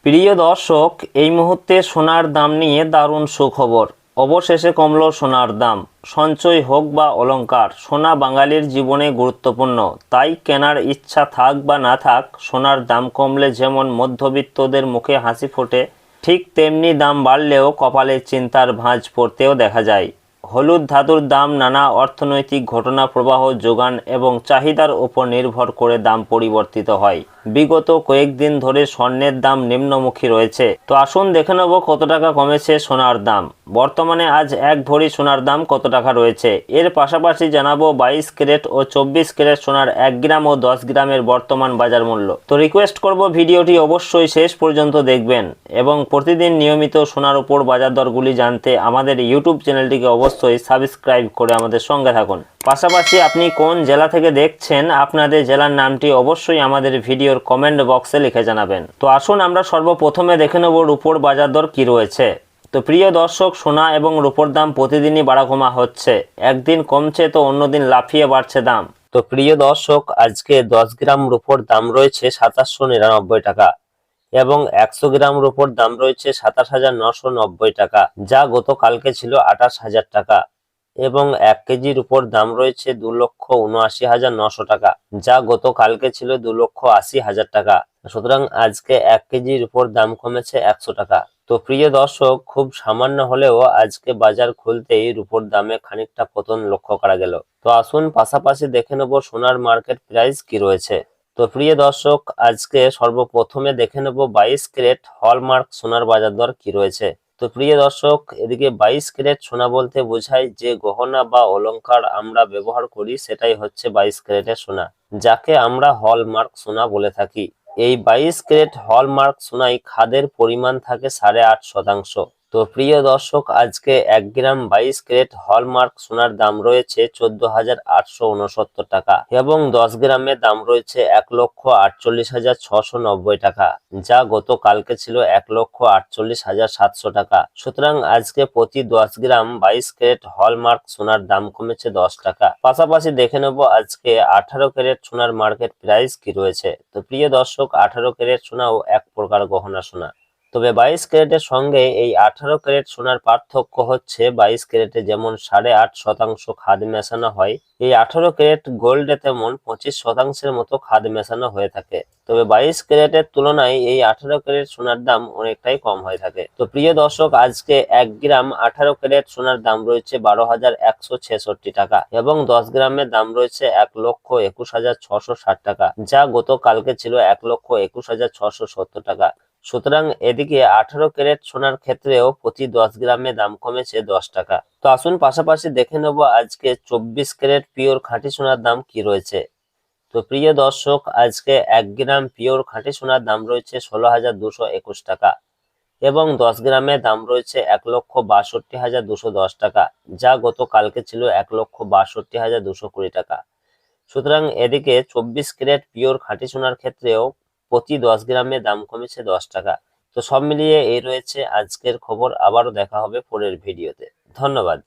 প্রিয় দর্শক, এই মুহূর্তে সোনার দাম নিয়ে দারুণ সুখবর। অবশেষে কমল সোনার দাম। সঞ্চয় হোক বা অলংকার, সোনা বাঙালির জীবনে গুরুত্বপূর্ণ। তাই কেনার ইচ্ছা থাক বা না থাক, সোনার দাম কমলে যেমন মধ্যবিত্তদের মুখে হাসি ফোটে, ঠিক তেমনি দাম বাড়লেও কপালে চিন্তার ভাঁজ পড়তেও দেখা যায়। হলুদ ধাতুর দাম নানা অর্থনৈতিক ঘটনা, প্রবাহ, যোগান এবং চাহিদার উপর নির্ভর করে দাম পরিবর্তিত হয়। বিগত কয়েকদিন ধরে স্বর্ণের দাম নিম্নমুখী রয়েছে। তো আসুন দেখে নেব কত টাকা কমেছে সোনার দাম। বর্তমানে আজ এক ভরি সোনার দাম কত টাকা রয়েছে। এর পাশাপাশি জানাবো 22 ক্যারেট ও 24 ক্যারেট সোনার 1 গ্রাম ও 10 গ্রামের বর্তমান বাজার মূল্য। তো রিকোয়েস্ট করব ভিডিওটি অবশ্যই শেষ পর্যন্ত দেখবেন এবং প্রতিদিন নিয়মিত সোনার উপর বাজার দরগুলি জানতে আমাদের ইউটিউব চ্যানেলটিকে অবশ্যই সাবস্ক্রাইব করে আমাদের সঙ্গে থাকুন। পাশাপাশি আপনি কোন জেলা থেকে দেখছেন, আপনাদের জেলার নামটি অবশ্যই আমাদের ভিডিওর কমেন্ট বক্সে লিখে জানাবেন। তো আসুন আমরা সর্বপ্রথমে দেখে নেব রূপোর বাজার দর কি রয়েছে। তো প্রিয় দর্শক, সোনা এবং রূপোর দাম প্রতিদিনই বাড়াকমা হচ্ছে। একদিন কমছে তো অন্যদিন লাফিয়ে বাড়ছে দাম। তো প্রিয় দর্শক, আজকে 10 গ্রাম রূপোর দাম রয়েছে 2799 টাকা এবং 100 গ্রাম রূপোর দাম রয়েছে 27,990 টাকা, যা গতকালকে ছিল 28,000 টাকা এবং 1 কেজির উপর দাম রয়েছে 2,79,900 টাকা, যা গতকালকে ছিল 2,80,000 টাকা। সুতরাং আজকে 1 কেজির উপর দাম কমেছে 100 টাকা। তো প্রিয় দর্শক, খুব সামান্য হলেও আজকে বাজার খুলতেই রূপোর দামে খানিকটা পতন লক্ষ্য করা গেল। তো আসুন পাশাপাশি দেখে নেব সোনার মার্কেট প্রাইস কি রয়েছে। তো প্রিয় দর্শক, আজকে সর্বপ্রথমে দেখে নেব 22 ক্যারেট হলমার্ক সোনার বাজার দর কি রয়েছে। তো প্রিয় দর্শক, এদিকে 22 ক্যারেট সোনা বলতে বোঝায় যে গহনা বা অলংকার আমরা ব্যবহার করি, সেটাই হচ্ছে 22 ক্যারেটের সোনা, যাকে আমরা হলমার্ক সোনা বলে থাকি। এই 22 ক্যারেট হলমার্ক সোনায় খাদের পরিমাণ থাকে 8.5%। তো প্রিয় দর্শক, আজকে 1 গ্রাম 22 ক্যারেট হলমার্ক সোনার দাম রয়েছে 14,869 টাকা এবং 10 গ্রামের দাম রয়েছে 1,48,690 টাকা, যা গতকালকে ছিল 1,48,700 টাকা। সুতরাং আজকে প্রতি 10 গ্রাম 22 ক্যারেট হলমার্ক সোনার দাম কমেছে 10 টাকা। পাশাপাশি দেখে নেব আজকে 18 ক্যারেট সোনার মার্কেট প্রাইস কি রয়েছে। তো প্রিয় দর্শক, 18 ক্যারেট সোনাও এক প্রকার গহনা সোনা, তবে 22 ক্যারেটের সঙ্গে এই 18 ক্যারেট সোনার পার্থক্য হচ্ছে 22 ক্যারেটে যেমন 8.5% খাদ মেশানো হয়, এই 18 ক্যারেট গোল্ডে তেমন 25% মতো খাদ মেশানো হয়ে থাকে। তবে 22 ক্যারেটের তুলনায় এই 18 ক্যারেট সোনার দাম অনেকটাই কম হয়ে থাকে। তো প্রিয় দর্শক, আজকে 1 গ্রাম 18 ক্যারেট সোনার দাম রয়েছে 12,166 টাকা এবং 10 গ্রামের দাম রয়েছে 1,21,660 টাকা, যা গতকালকে ছিল 1,21,670 টাকা। সুতরাং এদিকে 18 ক্যারেট সোনার ক্ষেত্রেও প্রতি 10 গ্রামে দাম কমেছে 10 টাকা। তো আসুন পাশাপাশি দেখে নেব আজকে 24 ক্যারেট পিওর খাঁটি সোনার দাম কি রয়েছে। তো প্রিয় দর্শক, আজকে 1 গ্রাম পিওর খাঁটি সোনার দাম রয়েছে 16,221 টাকা এবং 10 গ্রামের দাম রয়েছে 1,62,210 টাকা, যা গতকালকে ছিল 1,62,220 টাকা। সুতরাং এদিকে 24 ক্যারেট পিওর খাঁটি সোনার ক্ষেত্রেও প্রতি 10 গ্রামে দাম কমেছে 10 টাকা। তো সব মিলিয়ে এই রয়েছে আজকের খবর। আবারও দেখা হবে পরের ভিডিওতে। ধন্যবাদ।